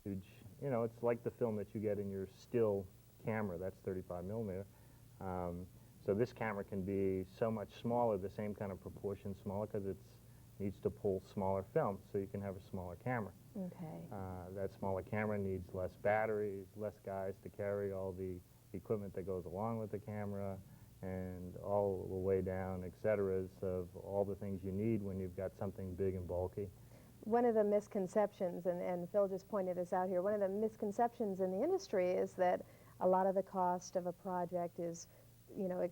huge, you know, it's like the film that you get in your still camera. That's 35 millimeter. So this camera can be so much smaller, the same kind of proportion smaller, because it needs to pull smaller film, so you can have a smaller camera. Okay. That smaller camera needs less batteries, less guys to carry all the equipment that goes along with the camera, and all the way down, et cetera, of all the things you need when you've got something big and bulky. One of the misconceptions, and Phil just pointed this out here, one of the misconceptions in the industry is that a lot of the cost of a project is, you know,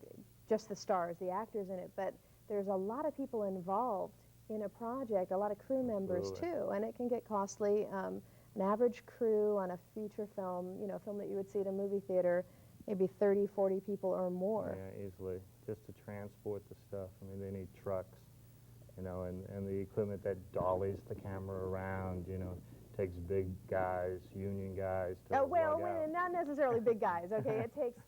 just the stars, the actors in it, but there's a lot of people involved in a project, a lot of crew members too, and it can get costly. An average crew on a feature film, you know, a film that you would see at a movie theater, maybe 30, 40 people or more. Yeah, easily, just to transport the stuff. I mean, they need trucks, you know, and the equipment that dollies the camera around, you know, takes big guys, union guys to well, lug out. not necessarily big guys, okay? It takes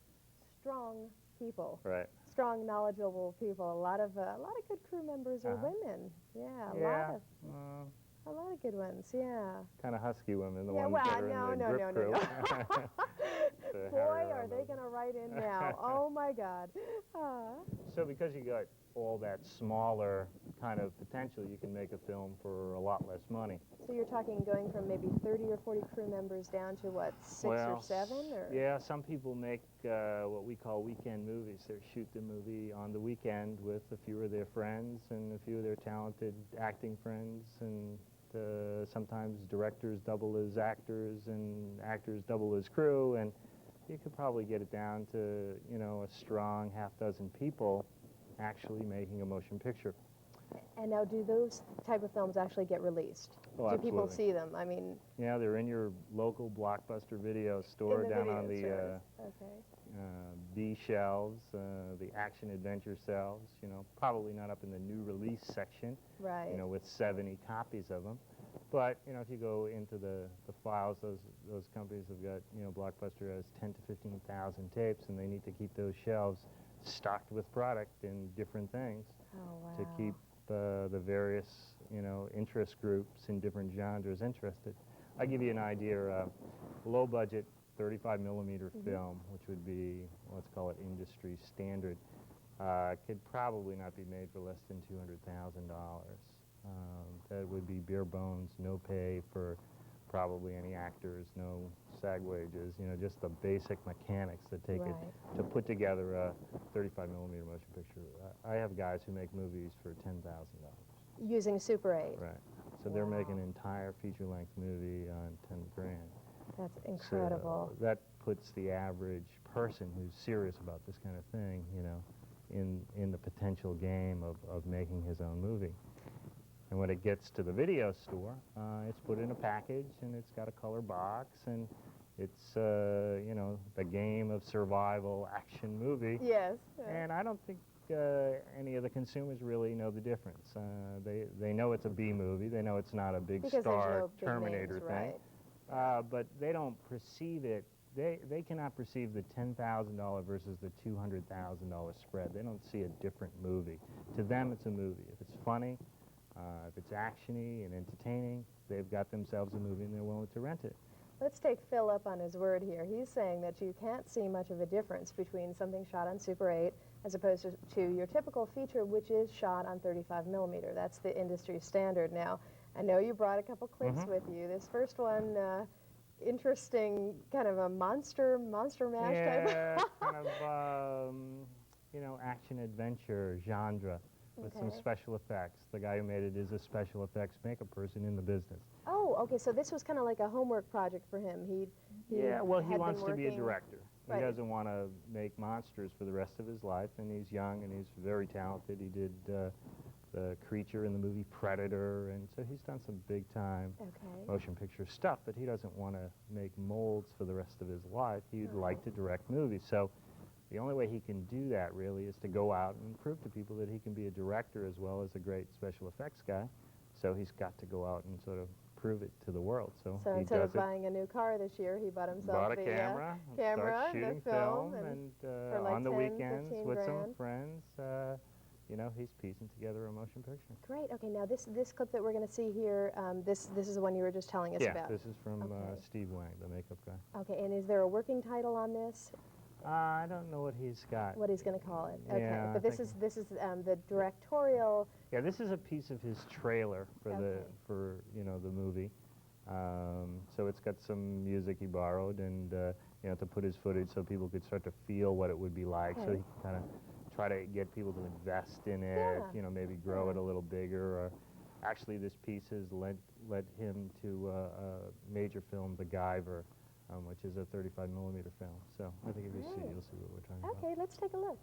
strong people. Right. Strong, knowledgeable people. A lot of good crew members are women. Yeah, a lot of good ones. Yeah. Kind of husky women, the ones that are in the grip crew. Boy, are they going to write in now. Oh my God. So because you got all that smaller kind of potential, you can make a film for a lot less money. So you're talking going from maybe 30 or 40 crew members down to what, 6 or 7? Or? Yeah, some people make what we call weekend movies. They shoot the movie on the weekend with a few of their friends and a few of their talented acting friends, and sometimes directors double as actors and actors double as crew, and you could probably get it down to, you know, a strong half dozen people actually making a motion picture. And now, do those type of films actually get released? Oh, do people see them? I mean... Yeah, they're in your local Blockbuster video store down on the B shelves, the action-adventure shelves, you know, probably not up in the new release section, right, you know, with 70 copies of them. But, you know, if you go into the files, those companies have got, you know, Blockbuster has 10 to 15,000 tapes, and they need to keep those shelves stocked with product in different things to keep the various, you know, interest groups in different genres interested. I'll give you an idea. Low-budget 35 millimeter film, which would be, let's call it industry standard, could probably not be made for less than $200,000. That would be bare bones, no pay for probably any actors, no SAG wages, you know, just the basic mechanics that take it to put together a 35 millimeter motion picture. I have guys who make movies for $10,000. Using Super 8? Right. So they're making an entire feature-length movie on 10 grand. That's incredible. So that puts the average person who's serious about this kind of thing, you know, in the potential game of making his own movie. And when it gets to the video store, it's put in a package, and it's got a color box, and it's, you know, the game of survival action movie. Yes. And I don't think any of the consumers really know the difference. They know it's a B movie. They know it's not a big star Terminator thing. But they don't perceive it. They cannot perceive the $10,000 versus the $200,000 spread. They don't see a different movie. To them, it's a movie. If it's funny, if it's actiony and entertaining, they've got themselves a movie and they're willing to rent it. Let's take Phil up on his word here. He's saying that you can't see much of a difference between something shot on Super 8 as opposed to your typical feature, which is shot on 35 millimeter. That's the industry standard. Now, I know you brought a couple clips with you. This first one, interesting, kind of a monster mash type. Kind of, you know, action-adventure genre. With some special effects. The guy who made it is a special effects makeup person in the business. Oh, okay, so this was kind of like a homework project for him. He wants to be a director. He doesn't want to make monsters for the rest of his life, and he's young and he's very talented. He did the creature in the movie Predator, and so he's done some big-time motion picture stuff, but he doesn't want to make molds for the rest of his life. He'd like to direct movies. So the only way he can do that, really, is to go out and prove to people that he can be a director as well as a great special effects guy. So he's got to go out and sort of prove it to the world. So he instead of buying a new car this year, he bought himself a camera, start shooting film, and like on the 10, weekends with some friends, you know, he's piecing together a motion picture. Great. Okay, now this clip that we're going to see here, this is the one you were just telling us about. Yeah, this is from Okay. Steve Wang, the makeup guy. Okay, and is there a working title on this? I don't know what he's got. What he's going to call it? Okay, Yeah, but this is the directorial. Yeah, this is a piece of his trailer for Okay. you know, the movie. So it's got some music he borrowed, and you know, to put his footage so people could start to feel what it would be like. So Okay. he can kind of try to get people to invest in it. Yeah. You know, maybe grow Yeah. it a little bigger. Or actually, this piece has led him to a major film, The Guyver, which is a 35 millimeter film. So I think if you see, Great. you'll see what we're talking about. Okay, let's take a look.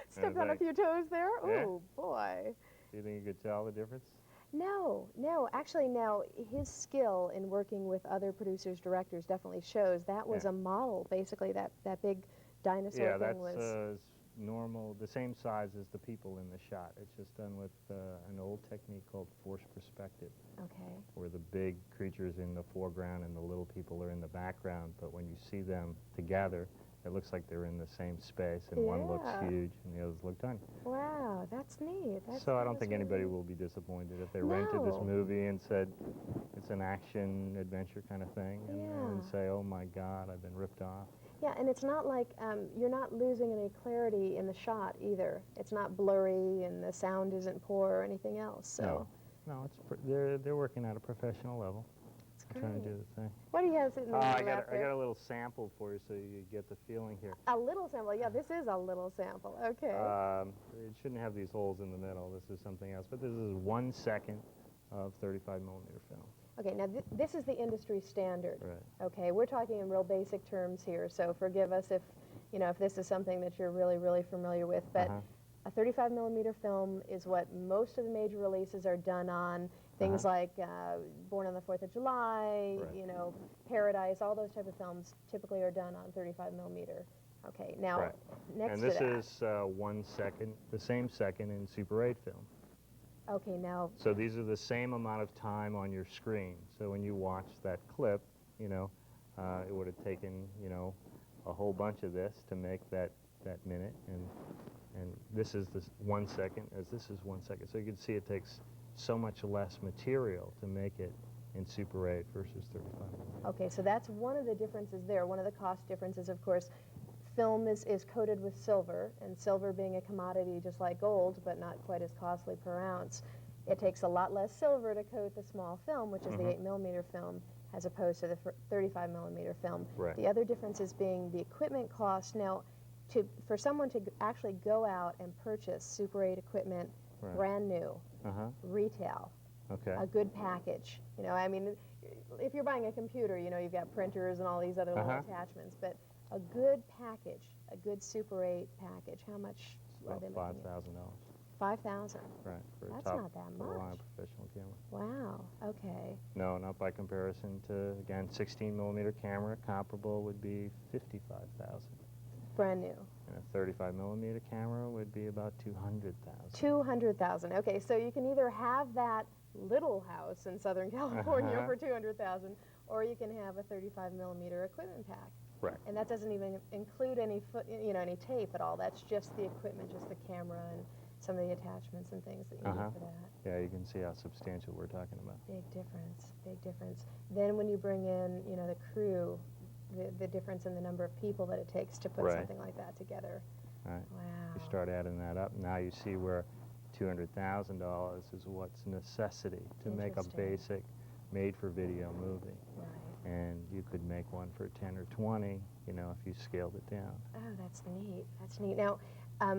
Stepped on a like- few toes there. Yeah. Ooh, boy. Do you think you could tell the difference? No. Actually, now his skill in working with other producers, directors definitely shows. That was Yeah. a model, basically. That big dinosaur Yeah, thing that's was. normal, the same size as the people in the shot. It's just done with an old technique called forced perspective, Okay. where the big creatures in the foreground and the little people are in the background. But when you see them together, it looks like they're in the same space, and one looks Yeah. huge and the others look tiny. Wow, that's neat. So I don't that's think anybody really- will be disappointed if they rented this No. movie and said it's an action adventure kind of thing, and Yeah. say, oh my God, I've been ripped off. Yeah, and it's not like you're not losing any clarity in the shot either. It's not blurry, and the sound isn't poor or anything else. So No, they're working at a professional level. it's I'm great. trying to do the thing. What do you have sitting on I your got lap I got there? a little sample for you so you get the feeling here. A little sample. Yeah, this is a little sample. Okay. It shouldn't have these holes in the middle. This is something else, but this is 1 second of 35 millimeter film. Okay, now this is the industry standard. Right. Okay, we're talking in real basic terms here, so forgive us if, if this is something that you're really, really familiar with, but a 35 millimeter film is what most of the major releases are done on. Things like Born on the 4th of July, Right. Paradise, all those type of films typically are done on 35 millimeter. Okay, now Right. next And to this that. is 1 second, the same second in Super 8 film. Okay, now. So these are the same amount of time on your screen. So when you watch that clip, it would have taken, a whole bunch of this to make that minute. And this is the 1 second, as this is 1 second. So you can see it takes so much less material to make it in Super 8 versus 35 millimeter. Okay, so that's one of the differences there. One of the cost differences, of course, film is coated with silver, and silver being a commodity just like gold, but not quite as costly per ounce. It takes a lot less silver to coat the small film, which is the 8 millimeter film, as opposed to the 35 millimeter film. Right. The other difference is being the equipment cost. Now, for someone to actually go out and purchase Super 8 equipment, Right. brand new, retail, Okay. a good package. I mean, if you're buying a computer, you've got printers and all these other little attachments, but a good package, a good Super 8 package, how much are About they making it? $5,000. 5,000. Right. For a That's top not that of the line much. professional camera. Wow, okay. No, not by comparison to, again, 16 millimeter camera. Comparable would be 55,000. Brand new. And a 35 millimeter camera would be about 200,000. 200,000. Okay, so you can either have that little house in Southern California for 200,000, or you can have a 35 millimeter equipment pack. Right. And that doesn't even include any any tape at all. That's just the equipment, just the camera and some of the attachments and things that you need for that. Yeah, you can see how substantial we're talking about. Big difference, big difference. Then when you bring in, the crew, the difference in the number of people that it takes to put Right. something like that together. Right. Wow. You start adding that up, now you see where $200,000 is what's necessity to make a Interesting. basic made-for-video movie. Right. and you could make one for 10 or 20, you know, if you scaled it down. Oh, that's neat. That's neat. Now,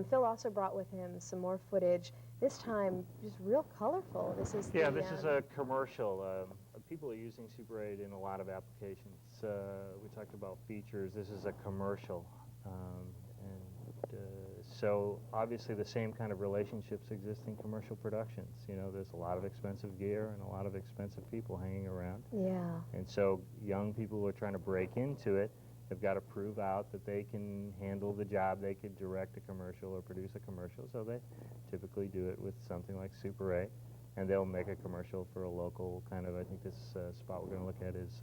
Phil also brought with him some more footage, this time just real colorful. This is Yeah, this is a commercial. People are using Super 8 in a lot of applications. We talked about features. This is a commercial. So obviously the same kind of relationships exist in commercial productions. You know, there's a lot of expensive gear and a lot of expensive people hanging around. Yeah. And so young people who are trying to break into it have got to prove out that they can handle the job. They could direct a commercial or produce a commercial. So they typically do it with something like Super 8. And they'll make a commercial for a local kind of, I think this spot we're going to look at is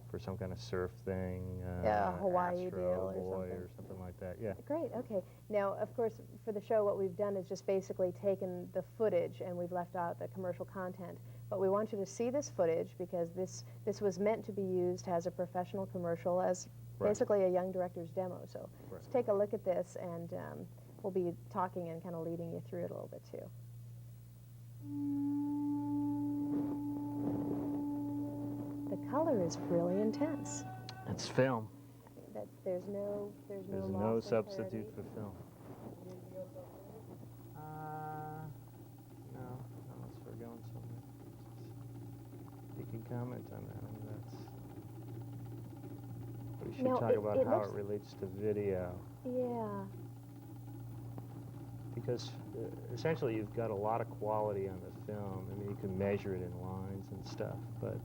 for some kind of surf thing. Yeah, a Hawaii Astro deal Boy or something like that, yeah. Great, okay. Now, of course, for the show, what we've done is just basically taken the footage and we've left out the commercial content. But we want you to see this footage because this was meant to be used as a professional commercial, as basically a young director's demo. So let's take a look at this, and we'll be talking and kind of leading you through it a little bit, too. The color is really intense. It's film. There's no substitute for film. No, unless we're going somewhere. You can comment on that. I mean, we should talk about how it relates to video. Yeah. Because essentially you've got a lot of quality on the film. I mean, you can measure it in lines and stuff, but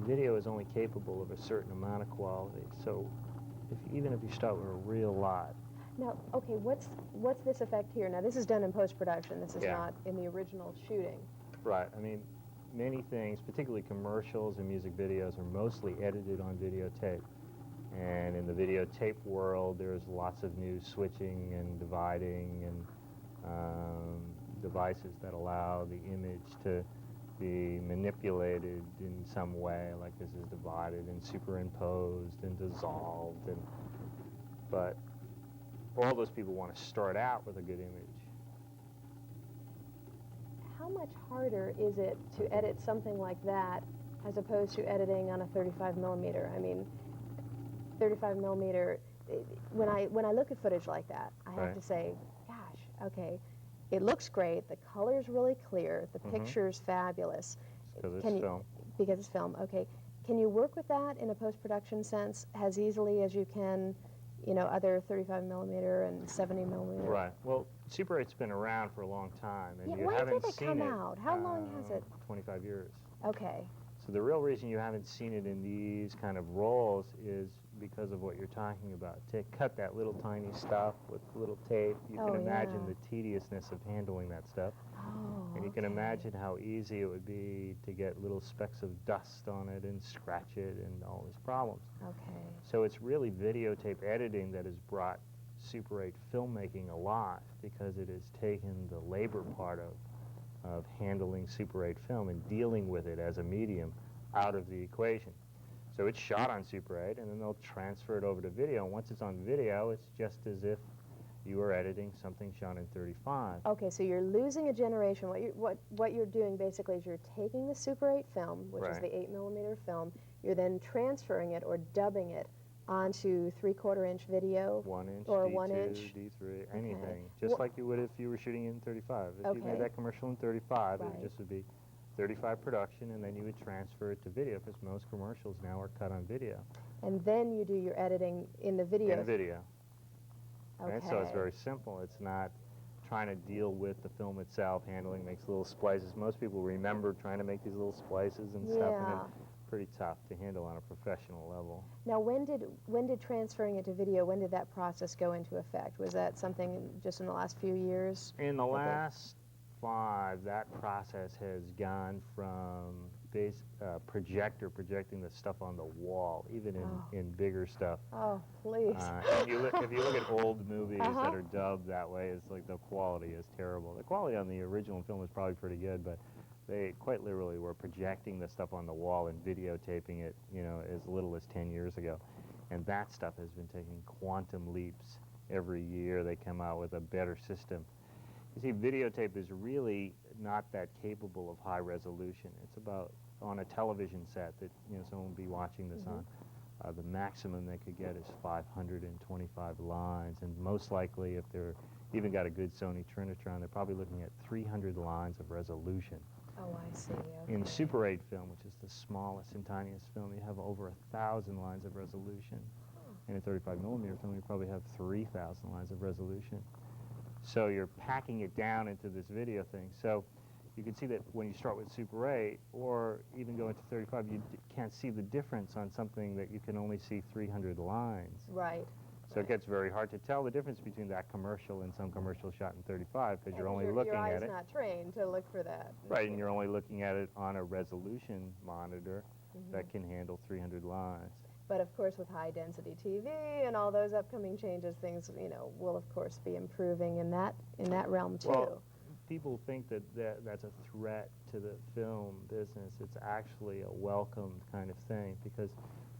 video is only capable of a certain amount of quality. So even if you start with a real lot. Now, okay, what's this effect here? Now, this is done in post-production. This is not in the original shooting. Right. I mean, many things, particularly commercials and music videos, are mostly edited on videotape. And in the videotape world, there's lots of new switching and dividing and devices that allow the image to be manipulated in some way, like this is divided and superimposed and dissolved. But all those people want to start out with a good image. How much harder is it to edit something like that as opposed to editing on a 35 millimeter? I mean, 35 millimeter, when I look at footage like that, I have to say, gosh, okay, it looks great, the color's really clear, the picture's fabulous. Because it's film. Because it's film, okay. Can you work with that in a post-production sense as easily as you can, you know, other 35 millimeter and 70 millimeter? Right. Well, Super 8's been around for a long time, and you when haven't did it seen come it. out? How long has it? 25 years. Okay. So the real reason you haven't seen it in these kind of rolls is because of what you're talking about. To cut that little tiny stuff with little tape, you can imagine the tediousness of handling that stuff. Oh, and you can imagine how easy it would be to get little specks of dust on it and scratch it and all these problems. Okay. So it's really videotape editing that has brought Super 8 filmmaking alive, because it has taken the labor part of handling Super 8 film and dealing with it as a medium out of the equation. So it's shot on Super 8, and then they'll transfer it over to video. And once it's on video, it's just as if you were editing something shot in 35. Okay, so you're losing a generation. What you're doing basically is you're taking the Super 8 film, which is the 8 millimeter film, you're then transferring it or dubbing it onto 3/4 inch video, 1 inch, or D2, 1 inch, D3, anything. Just like you would if you were shooting in 35. If you made that commercial in 35, it just would be 35 production, and then you would transfer it to video, because most commercials now are cut on video. And then you do your editing in the video. In video. Okay. Right? So it's very simple. It's not trying to deal with the film itself, handling, makes little splices. Most people remember trying to make these little splices and stuff, and it's pretty tough to handle on a professional level. Now, when did transferring it to video, when did that process go into effect? Was that something just in the last few years? In the last 5, that process has gone from projecting the stuff on the wall, even in bigger stuff. Oh, please. If you look at old movies that are dubbed that way, it's like the quality is terrible. The quality on the original film is probably pretty good, but they quite literally were projecting the stuff on the wall and videotaping it, you know, as little as 10 years ago. And that stuff has been taking quantum leaps every year. They come out with a better system. You see, videotape is really not that capable of high resolution. It's about, on a television set that, you know, someone will be watching this on, the maximum they could get is 525 lines, and most likely, if they're even got a good Sony Trinitron, they're probably looking at 300 lines of resolution. Oh, I see. Okay. In Super 8 film, which is the smallest and tiniest film, you have over 1,000 lines of resolution. In a 35 millimeter film, you probably have 3,000 lines of resolution. So you're packing it down into this video thing. So you can see that when you start with Super 8, or even go into 35, you can't see the difference on something that you can only see 300 lines. Right. So it gets very hard to tell the difference between that commercial and some commercial shot in 35, because you're only looking at it. Your eye's not trained to look for that. Right, and you're only looking at it on a resolution monitor that can handle 300 lines. But of course, with high-density TV and all those upcoming changes, things, you know, will of course be improving in that realm too. Well, people think that that's a threat to the film business. It's actually a welcomed kind of thing, because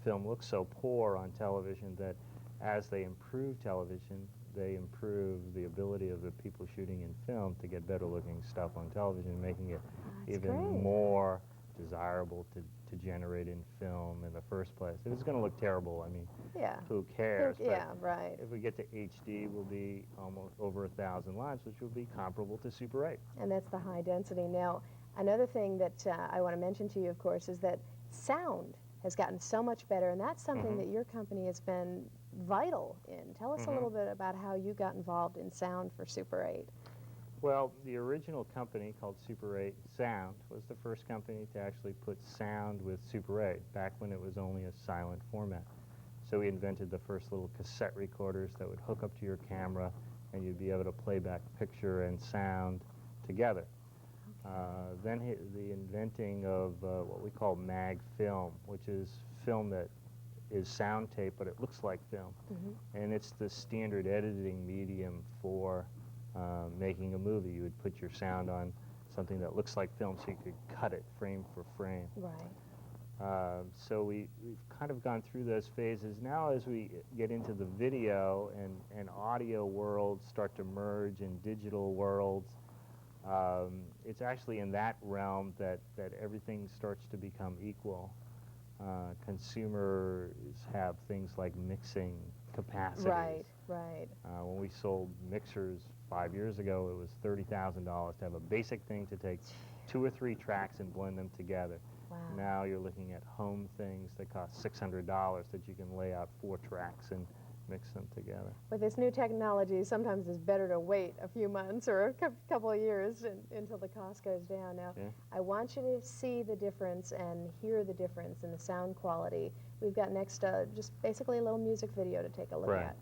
film looks so poor on television that as they improve television, they improve the ability of the people shooting in film to get better looking stuff on television, making it even more desirable to generate in film in the first place. If it's going to look terrible, I mean, who cares? Yeah, right. If we get to HD, we'll be almost over 1,000 lines, which will be comparable to Super 8. And that's the high density. Now, another thing that I want to mention to you, of course, is that sound has gotten so much better, and that's something that your company has been vital in. Tell us a little bit about how you got involved in sound for Super 8. Well, the original company, called Super 8 Sound, was the first company to actually put sound with Super 8, back when it was only a silent format. So we invented the first little cassette recorders that would hook up to your camera, and you'd be able to play back picture and sound together. Then the inventing of what we call mag film, which is film that is sound tape, but it looks like film. And it's the standard editing medium for making a movie. You would put your sound on something that looks like film, so you could cut it frame for frame. Right. So we've kind of gone through those phases. Now as we get into the video and audio worlds start to merge in digital worlds, it's actually in that realm that everything starts to become equal. Consumers have things like mixing capacities. Right, right. When we sold mixers 5 years ago, it was $30,000 to have a basic thing to take 2 or 3 tracks and blend them together. Wow. Now you're looking at home things that cost $600 that you can lay out 4 tracks and mix them together. With this new technology, sometimes it's better to wait a few months or a couple of years until the cost goes down. Now, I want you to see the difference and hear the difference in the sound quality. We've got next just basically a little music video to take a look at.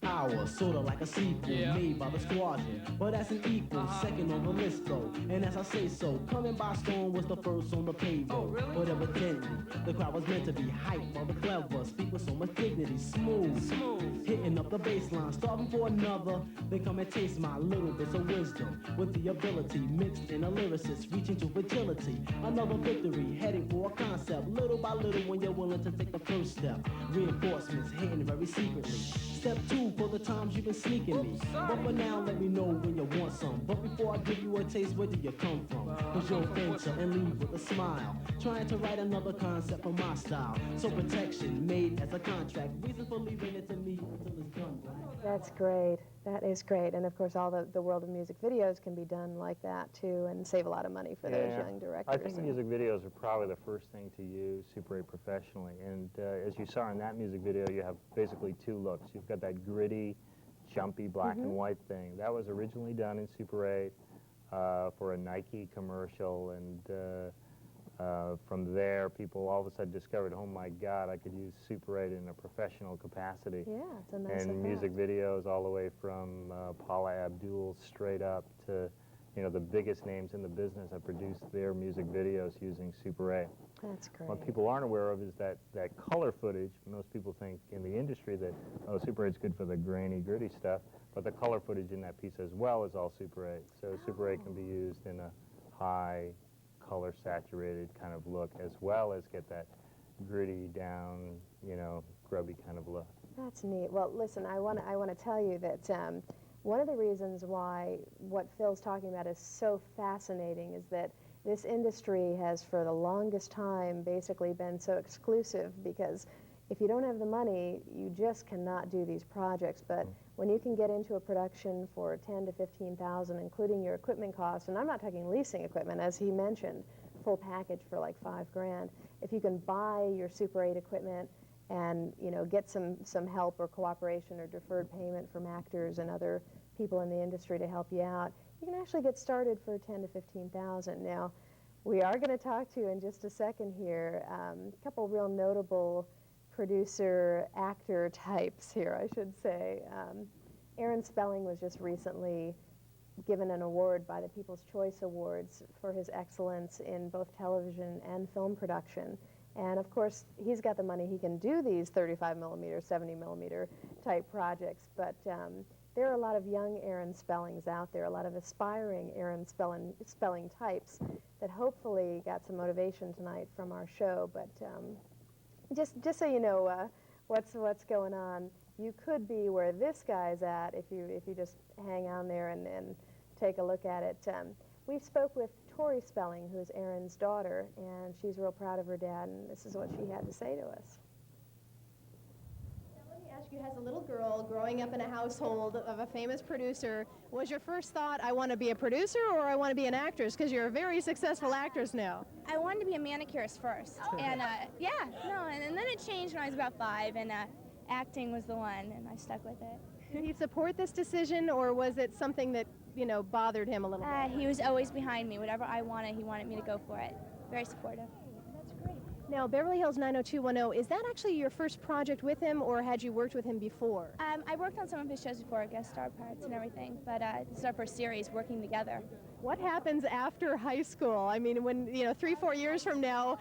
Hour, sorta like a sequel made by the squadron, but that's an equal second on the list though. And as I say so, coming by storm was the first on the payroll. But evidently, the crowd was meant to be hyped while the clever speak with so much dignity, smooth, hitting up the bass line, starting for another. Then come and taste my little bits of wisdom with the ability mixed in a lyricist, reaching to fragility. Another victory, heading for a concept, little by little when you're willing to take the first step. Reinforcements hidden very secretly. Step 2 for the times you've been sneaking me. But for now, let me know when you want some. But before I give you a taste, where do you come from? Cause you'll enter and leave with a smile, trying to write another concept for my style. So protection made as a contract, reason for leaving it to me until it's done right. That's great. That is great. And of course, all the world of music videos can be done like that too, and save a lot of money for those young directors. I think music videos are probably the first thing to use Super 8 professionally. And as you saw in that music video, you have basically 2 looks. You've got that gritty, jumpy black and white thing. That was originally done in Super 8 for a Nike commercial, and from there, people all of a sudden discovered, oh my God, I could use Super 8 in a professional capacity. Yeah, it's a nice And effect. music videos all the way from Paula Abdul straight up to, you know, the biggest names in the business have produced their music videos using Super 8. That's great. What people aren't aware of is that color footage. Most people think in the industry that, oh, Super 8's good for the grainy, gritty stuff, but the color footage in that piece as well is all Super 8. So Super 8 can be used in a high color saturated kind of look, as well as get that gritty down, you know, grubby kind of look. That's neat. Well, listen, I want to tell you that one of the reasons why what Phil's talking about is so fascinating is that this industry has, for the longest time, basically been so exclusive because if you don't have the money, you just cannot do these projects. But when you can get into a production for 10 to 15,000, including your equipment costs, and I'm not talking leasing equipment, as he mentioned, full package for like $5,000. If you can buy your Super 8 equipment and get some help or cooperation or deferred payment from actors and other people in the industry to help you out, you can actually get started for 10 to 15,000. Now, we are going to talk to you in just a second here. A couple real notable producer actor types here, I should say. Aaron Spelling was just recently given an award by the People's Choice Awards for his excellence in both television and film production. And of course, he's got the money, he can do these 35 millimeter, 70 millimeter type projects, but there are a lot of young Aaron Spellings out there, a lot of aspiring Aaron Spelling types that hopefully got some motivation tonight from our show. But just so you know what's going on, you could be where this guy's at if you just hang on there and take a look at it. We spoke with Tori Spelling, who's Aaron's daughter, and she's real proud of her dad, and this is what she had to say to us. Now, let me ask you, as a little girl growing up in a household of a famous producer, was your first thought, I want to be a producer or I want to be an actress? Because you're a very successful actress now. I wanted to be a manicurist first, and and then it changed when I was about 5, and acting was the one, and I stuck with it. Did he support this decision, or was it something that, bothered him a little bit? He was always behind me. Whatever I wanted, he wanted me to go for it. Very supportive. That's great. Now, Beverly Hills 90210, is that actually your first project with him, or had you worked with him before? I worked on some of his shows before, guest star parts and everything, but this is our first series working together. What happens after high school? I mean, when, 3-4 years from now,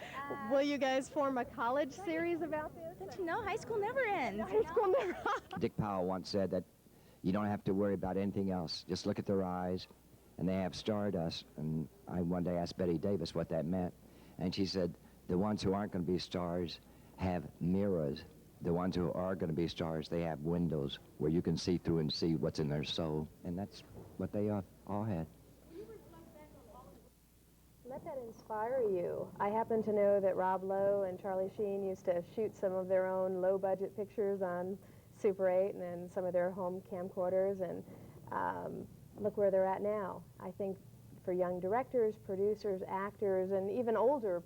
will you guys form a college series about this? Don't you know, high school never ends. High school never Dick Powell once said that you don't have to worry about anything else. Just look at their eyes, and they have stardust. And I one day asked Betty Davis what that meant, and she said, the ones who aren't going to be stars have mirrors. The ones who are going to be stars, they have windows where you can see through and see what's in their soul. And that's what they all had. Let that inspire you. I happen to know that Rob Lowe and Charlie Sheen used to shoot some of their own low-budget pictures on Super 8 and then some of their home camcorders, and look where they're at now. I think for young directors, producers, actors, and even older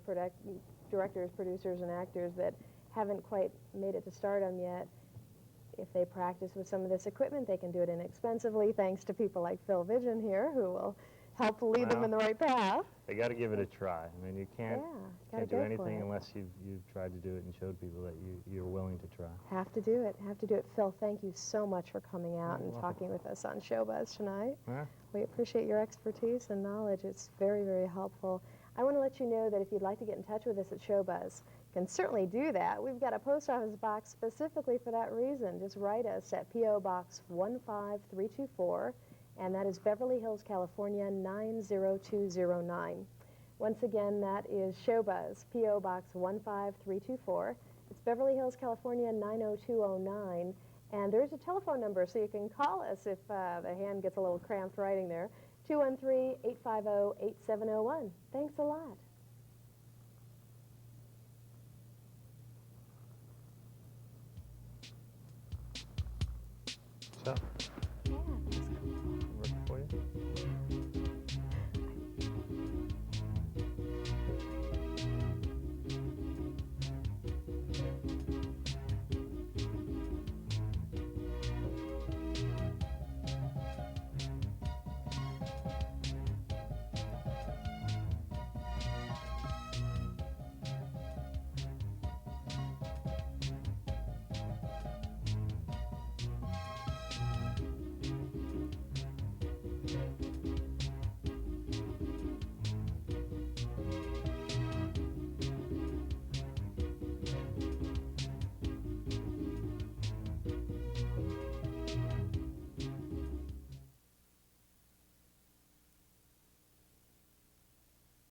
directors, producers, and actors that haven't quite made it to stardom yet, if they practice with some of this equipment, they can do it inexpensively, thanks to people like Phil Vigeant here, who will help lead them in the right path. They got to give it a try. I mean, you can't do go anything for it. unless you've tried to do it and showed people that you're willing to try. Have to do it. Phil, thank you so much for coming out and welcome. talking with us on Showbuzz tonight. Huh? We appreciate your expertise and knowledge. It's very, very helpful. I want to let you know that if you'd like to get in touch with us at Showbuzz, you can certainly do that. We've got a post office box specifically for that reason. Just write us at P.O. Box 15324, and that is Beverly Hills, California, 90209. Once again, that is Showbuzz, P.O. Box 15324. It's Beverly Hills, California, 90209. And there's a telephone number, so you can call us if the hand gets a little cramped writing there, 213-850-8701. Thanks a lot.